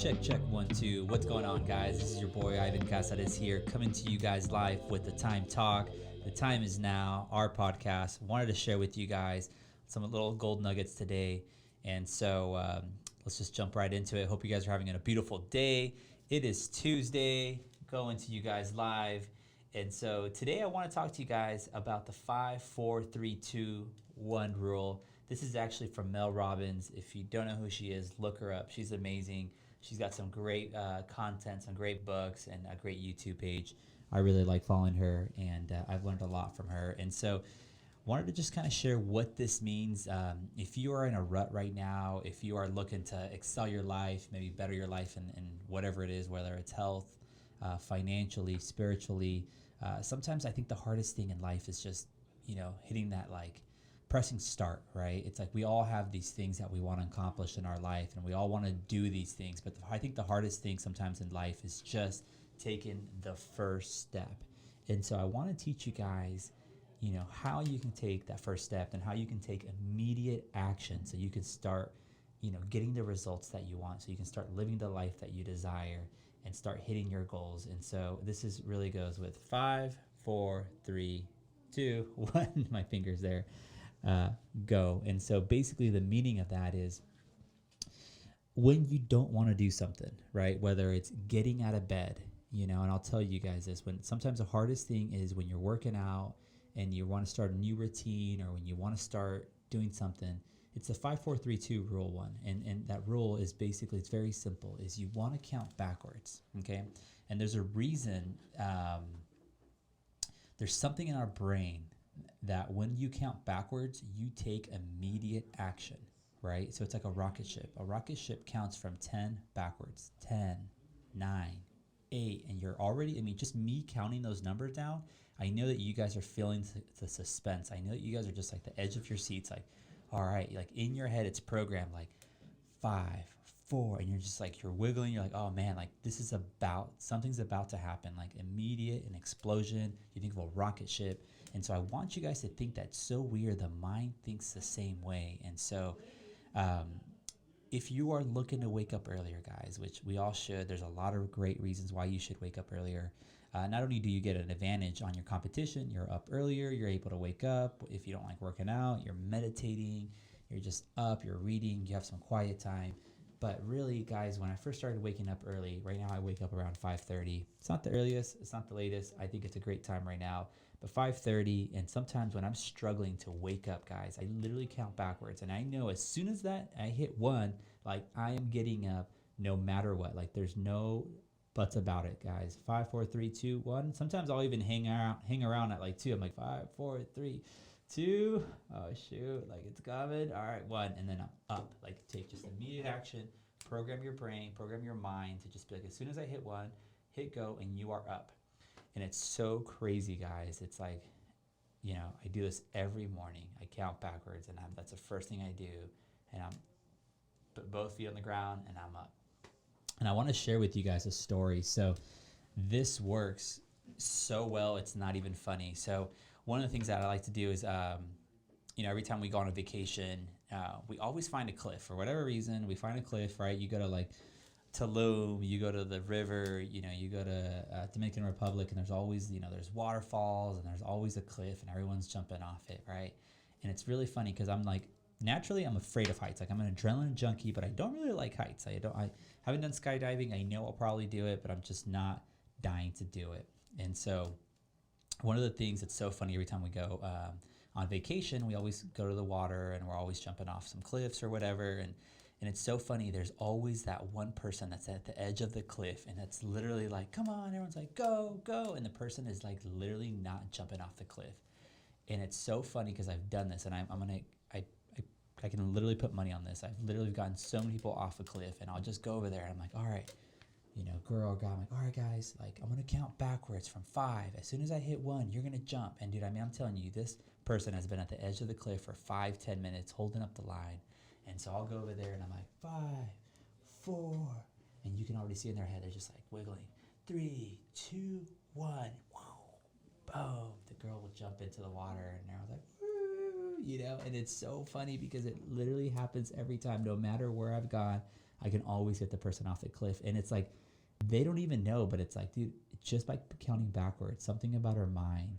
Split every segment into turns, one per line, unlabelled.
Check, 1, 2. What's going on, guys? This is your boy Ivan Cazarez here, coming to you guys live with the Time Talk. The time is now, our podcast. Wanted to share with you guys some little gold nuggets today. And so let's just jump right into it. Hope you guys are having a beautiful day. It is Tuesday, going to you guys live. And so today I want to talk to you guys about the 5, 4, 3, 2, 1 rule. This is actually from Mel Robbins. If you don't know who she is, look her up. She's amazing. She's got some great content, some great books, and a great YouTube page. I really like following her, and I've learned a lot from her. And so wanted to just kind of share what this means. If you are in a rut right now, if you are looking to excel your life, maybe better your life in whatever it is, whether it's health, financially, spiritually, sometimes I think the hardest thing in life is just, hitting that pressing start, right? It's like we all have these things that we want to accomplish in our life, and we all want to do these things. But I think the hardest thing sometimes in life is just taking the first step. And so I want to teach you guys, how you can take that first step and how you can take immediate action so you can start, getting the results that you want, so you can start living the life that you desire and start hitting your goals. And so this is really goes with 5, 4, 3, 2, 1. My fingers there. Go. And so basically the meaning of that is when you don't want to do something, right? Whether it's getting out of bed, and I'll tell you guys this, when sometimes the hardest thing is when you're working out and you want to start a new routine, or when you want to start doing something. It's the 5, 4, 3, 2 rule one. And that rule is basically, it's very simple, is you want to count backwards. Okay. And there's a reason, there's something in our brain that when you count backwards, you take immediate action, right? So it's like a rocket ship. A rocket ship counts from 10 backwards. 10, 9, 8, and you're already, just me counting those numbers down, I know that you guys are feeling the suspense. I know that you guys are just like the edge of your seats, like, all right, like in your head, it's programmed like 5, 4, and you're just like, you're wiggling. You're like, oh man, like something's about to happen, like immediate, an explosion. You think of a rocket ship. And so I want you guys to think that's so weird. The mind thinks the same way. And so if you are looking to wake up earlier, guys, which we all should, there's a lot of great reasons why you should wake up earlier. Not only do you get an advantage on your competition, you're up earlier, you're able to wake up. If you don't like working out, you're meditating, you're just up, you're reading, you have some quiet time. But really, guys, when I first started waking up early, right now I wake up around 5:30. It's not the earliest, it's not the latest. I think it's a great time right now. But 5:30, and sometimes when I'm struggling to wake up, guys, I literally count backwards. And I know as soon as that I hit 1, like I am getting up no matter what. Like there's no buts about it, guys. 5, 4, 3, 2, 1. Sometimes I'll even hang around at like 2. I'm like 5, 4, 3, 2. Oh shoot, like it's coming. All right, 1, and then I'm up. Like take just immediate action. Program your brain, program your mind to just be like, as soon as I hit 1, hit go, and you are up. And it's so crazy, guys. It's like, I do this every morning. I count backwards, and that's the first thing I do. And I'm put both feet on the ground, and I'm up. And I want to share with you guys a story. So this works so well, it's not even funny. So one of the things that I like to do is, every time we go on a vacation, we always find a cliff. For whatever reason, we find a cliff, right? You go to Tulum, you go to the river, you go to Dominican Republic, and there's always, there's waterfalls, and there's always a cliff, and everyone's jumping off it, right? And it's really funny because I'm like, naturally, I'm afraid of heights. Like I'm an adrenaline junkie, but I don't really like heights. I haven't done skydiving. I know I'll probably do it, but I'm just not dying to do it. And so one of the things that's so funny, every time we go on vacation, we always go to the water, and we're always jumping off some cliffs or whatever. And it's so funny, there's always that one person that's at the edge of the cliff, and that's literally like, come on, everyone's like, go, go. And the person is like literally not jumping off the cliff. And it's so funny because I've done this, and I can literally put money on this. I've literally gotten so many people off a cliff, and I'll just go over there, and I'm like, all right, girl or guy, I'm like, all right, guys, like I'm going to count backwards from 5. As soon as I hit 1, you're going to jump. And dude, I'm telling you, this person has been at the edge of the cliff for 5-10 minutes holding up the line. And so I'll go over there, and I'm like, 5, 4, and you can already see in their head, they're just like wiggling. 3, 2, 1, boom. The girl will jump into the water, and they're like, woo, and it's so funny because it literally happens every time. No matter where I've gone, I can always get the person off the cliff. And it's like, they don't even know, but it's like, dude, just by counting backwards, something about our mind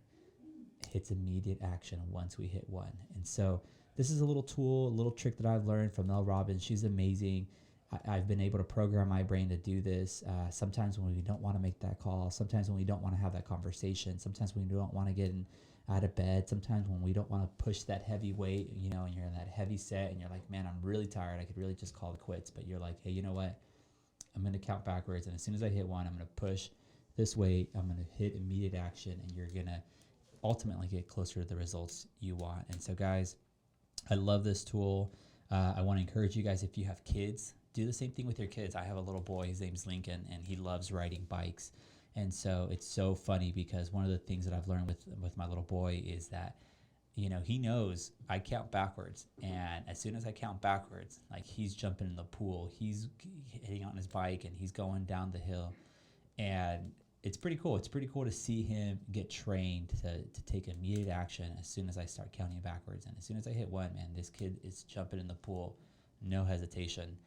hits immediate action once we hit 1. And so this is a little tool, a little trick that I've learned from Mel Robbins. She's amazing. I've been able to program my brain to do this. Sometimes when we don't want to make that call, sometimes when we don't want to have that conversation, sometimes when we don't want to get out of bed, sometimes when we don't want to push that heavy weight, you know, and you're in that heavy set and you're like, man, I'm really tired. I could really just call it quits. But you're like, hey, you know what? I'm going to count backwards. And as soon as I hit 1, I'm going to push this weight. I'm going to hit immediate action, and you're going to ultimately get closer to the results you want. And so, guys, I love this tool. I want to encourage you guys, if you have kids, do the same thing with your kids. I have a little boy, his name's Lincoln, and he loves riding bikes. And so it's so funny because one of the things that I've learned with my little boy is that, you know, he knows I count backwards. And as soon as I count backwards, like, he's jumping in the pool, he's hitting on his bike, and he's going down the hill. And it's pretty cool. It's pretty cool to see him get trained to take immediate action as soon as I start counting backwards. And as soon as I hit 1, man, this kid is jumping in the pool, no hesitation,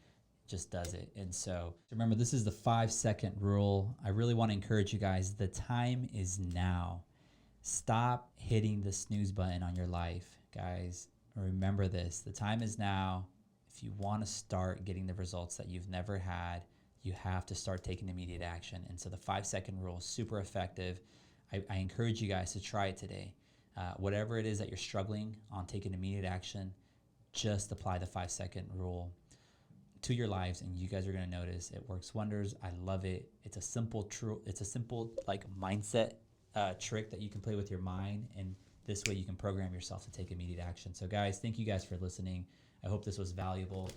just does it. And so remember, this is the 5-second rule. I really want to encourage you guys. The time is now. Stop hitting the snooze button on your life, guys. Remember this. The time is now. If you want to start getting the results that you've never had, you have to start taking immediate action. And so the 5-second rule is super effective. I encourage you guys to try it today. Whatever it is that you're struggling on taking immediate action, just apply the 5-second rule to your lives, and you guys are going to notice it works wonders. I love it. It's a simple like mindset trick that you can play with your mind, and this way you can program yourself to take immediate action. So guys, thank you guys for listening. I hope this was valuable.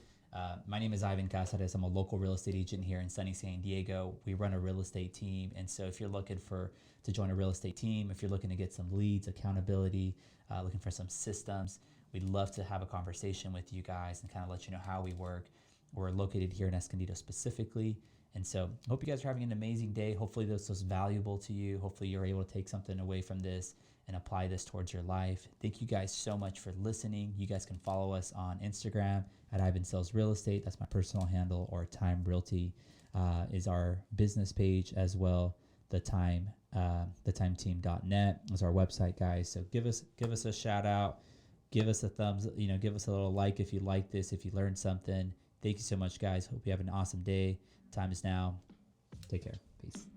My name is Ivan Cazarez. I'm a local real estate agent here in sunny San Diego. We run a real estate team, and so if you're looking to join a real estate team, if you're looking to get some leads, accountability, looking for some systems, we'd love to have a conversation with you guys and kind of let you know how we work. We're located here in Escondido specifically. And so I hope you guys are having an amazing day. Hopefully this was valuable to you. Hopefully you're able to take something away from this and apply this towards your life. Thank you guys so much for listening. You guys can follow us on Instagram at Ivan Sells Real Estate. That's my personal handle, or Time Realty is our business page as well. thetimeteam.net is our website, guys. So give us a shout out. Give us a thumbs, give us a little like if you like this, if you learned something. Thank you so much, guys. Hope you have an awesome day. Time is now. Take care. Peace.